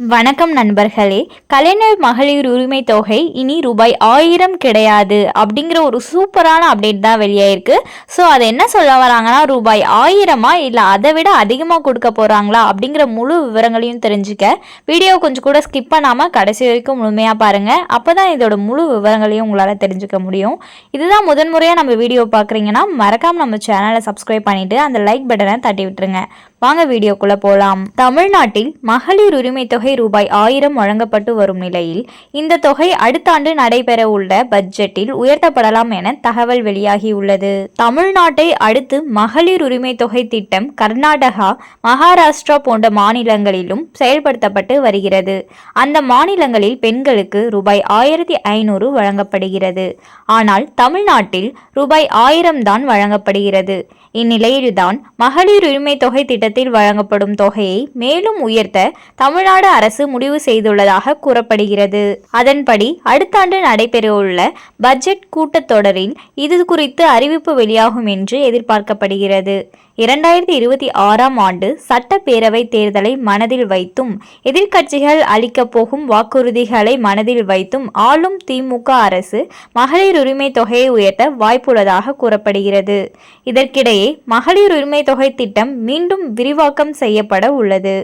வணக்கம் நண்பர்களே. கலைஞர் மகளிர் உரிமை தொகை இனி ரூபாய் 1000 கிடையாது அப்படிங்கிற ஒரு சூப்பரான அப்டேட் தான் வெளியாயிருக்கு. ஸோ அதை என்ன சொல்ல வராங்கன்னா, ரூபாய் 1000 இல்லை அதை விட அதிகமாக கொடுக்க போகிறாங்களா அப்படிங்கிற முழு விவரங்களையும் தெரிஞ்சுக்க வீடியோ கொஞ்சம் கூட ஸ்கிப் பண்ணாமல் கடைசி வரைக்கும் முழுமையாக பாருங்கள். அப்போ தான் இதோட முழு விவரங்களையும் உங்களால் தெரிஞ்சுக்க முடியும். இதுதான் முதன்முறையாக நம்ம வீடியோ பார்க்குறீங்கன்னா மறக்காமல் நம்ம சேனலை சப்ஸ்கிரைப் பண்ணிவிட்டு அந்த லைக் பட்டனை தட்டி விட்டுருங்க. வாங்க வீடியோக்குள்ளே போகலாம். தமிழ்நாட்டில் மகளிர் உரிமை தொகை ரூபாய் 1000 வழங்கப்பட்டு வரும் நிலையில் இந்த தொகை அடுத்த ஆண்டு நடைபெற உள்ள பட்ஜெட்டில் உயர்த்தப்படலாம் என தகவல் வெளியாகியுள்ளது. தமிழ்நாட்டை அடுத்து மகளிர் உரிமை தொகை திட்டம் கர்நாடகா, மகாராஷ்டிரா போன்ற மாநிலங்களிலும் செயல்படுத்தப்பட்டு வருகிறது. அந்த மாநிலங்களில் பெண்களுக்கு ரூபாய் 1500 வழங்கப்படுகிறது. ஆனால் தமிழ்நாட்டில் ரூபாய் 1000 தான் வழங்கப்படுகிறது. இந்நிலையில்தான் மகளிர் உரிமை தொகை திட்டத்தில் வழங்கப்படும் தொகையை மேலும் உயர்த்த தமிழ்நாடு அரசு முடிவு செய்துள்ளதாக கூறப்படுகிறது. அதன்படி அடுத்த ஆண்டு நடைபெறவுள்ள பட்ஜெட் கூட்டத்தொடரில் இது குறித்து அறிவிப்பு வெளியாகும் என்று எதிர்பார்க்கப்படுகிறது. 2026ஆம் ஆண்டு சட்டப்பேரவை தேர்தலை மனதில் வைத்தும் எதிர்க்கட்சிகள் அளிக்கப் போகும் வாக்குறுதிகளை மனதில் வைத்தும் ஆளும் திமுக அரசு மகளிர் உரிமை தொகையை உயர்த்த வாய்ப்புள்ளதாக கூறப்படுகிறது. இதற்கிடையே மகளிர் உரிமை தொகை திட்டம் மீண்டும் விரிவாக்கம் செய்யப்பட உள்ளது.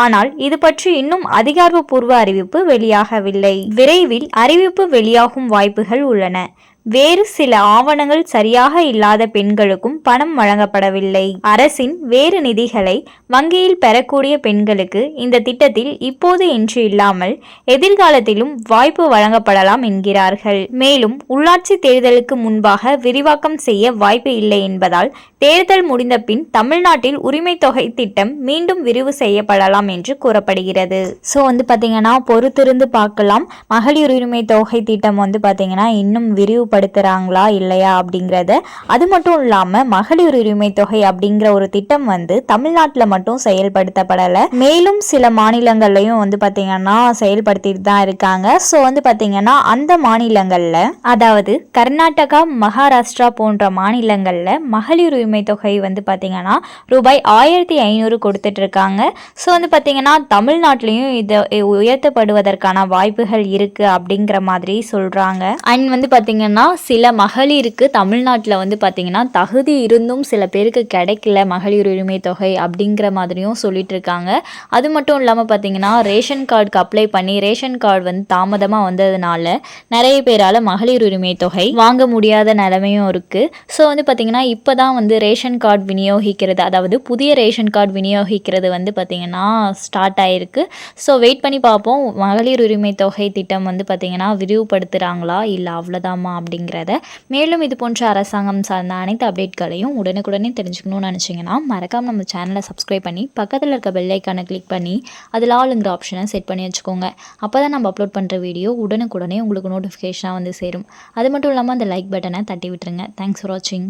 ஆனால் இது பற்றி இன்னும் அதிகாரப்பூர்வ அறிவிப்பு வெளியாகவில்லை. விரைவில் அறிவிப்பு வெளியாகும் வாய்ப்புகள் உள்ளன. வேறு சில ஆவணங்கள் சரியாக இல்லாத பெண்களுக்கும் பணம் வழங்கப்படவில்லை. அரசின் வேறு நிதிகளை வங்கியில் பெறக்கூடிய பெண்களுக்கு இந்த திட்டத்தில் இப்போது இன்று இல்லாமல் எதிர்காலத்திலும் வாய்ப்பு வழங்கப்படலாம் என்கிறார்கள். மேலும் உள்ளாட்சி தேர்தலுக்கு முன்பாக விரிவாக்கம் செய்ய வாய்ப்பு இல்லை என்பதால் தேர்தல் முடிந்த பின் தமிழ்நாட்டில் உரிமை தொகை திட்டம் மீண்டும் விரிவு செய்யப்படலாம் என்று கூறப்படுகிறது. ஸோ பார்த்தீங்கன்னா பொறுத்திருந்து பார்க்கலாம். மகளிர் உரிமை தொகை திட்டம் பார்த்தீங்கன்னா இன்னும் விரிவுபடுத்துறாங்களா இல்லையா அப்படிங்கிறத. அது மட்டும் இல்லாமல் மகளிர் உரிமை தொகை அப்படிங்கிற ஒரு திட்டம் தமிழ்நாட்டில் மட்டும் செயல்படுத்தப்படலை. மேலும் சில மாநிலங்கள்லையும் பார்த்தீங்கன்னா செயல்படுத்திட்டு தான் இருக்காங்க. ஸோ பார்த்தீங்கன்னா அந்த மாநிலங்களில், அதாவது கர்நாடகா, மகாராஷ்டிரா போன்ற மாநிலங்களில் மகளிர் உரிமை தொகை பார்த்தீங்கன்னா ரூபாய் 1500 கொடுத்துட்டு இருக்காங்க. ஸோ பார்த்தீங்கன்னா தமிழ்நாட்டிலையும் இது உயர்த்தப்படுவதற்கான வாய்ப்புகள் இருக்கு அப்படிங்கிற மாதிரி சொல்றாங்க. அண்ட் பார்த்தீங்கன்னா சில மகளிருக்கு தமிழ்நாட்டில் பார்த்தீங்கன்னா தகுதி இருந்தும் சில பேருக்கு கிடைக்கல மகளிர் உரிமை தொகை அப்படிங்கிற மாதிரியும் சொல்லிட்டு இருக்காங்க. அது மட்டும் இல்லாமல் பார்த்தீங்கன்னா ரேஷன் கார்டுக்கு அப்ளை பண்ணி ரேஷன் கார்டு தாமதமாக வந்ததுனால நிறைய பேரால் மகளிர் உரிமை தொகை வாங்க முடியாத நிலைமையும் இருக்கு. ஸோ பார்த்தீங்கன்னா இப்போ தான் ரேஷன் கார்டு விநியோகிக்கிறது, அதாவது புதிய ரேஷன் கார்டு விநியோகிக்கிறது பார்த்தீங்கன்னா ஸ்டார்ட் ஆயிருக்கு. ஸோ வெயிட் பண்ணி பார்ப்போம் மகளிர் உரிமை தொகை திட்டம் பார்த்தீங்கன்னா விரிவுபடுத்துகிறாங்களா இல்லை அவ்வளோதாமா அப்படிங்கிறத. மேலும் இது போன்ற அரசாங்கம் சார்ந்த அனைத்து அப்டேட்களையும் உடனுக்குடனே தெரிஞ்சுக்கணும்னு நினச்சிங்கன்னா மறக்காமல் நம்ம சேனலை சப்ஸ்கிரைப் பண்ணி பக்கத்தில் இருக்க பெல் ஐக்கானை கிளிக் பண்ணி அதில் ஆளுங்கிற ஆப்ஷனை செட் பண்ணி வச்சுக்கோங்க. அப்போ தான் நம்ம அப்லோட் பண்ணுற வீடியோ உடனுக்குடனே உங்களுக்கு நோட்டிஃபிகேஷனாக சேரும். அது மட்டும் இல்லாமல் அந்த லைக் பட்டனை தட்டி விட்டுருங்க. தேங்க்ஸ் ஃபார் வாட்சிங்.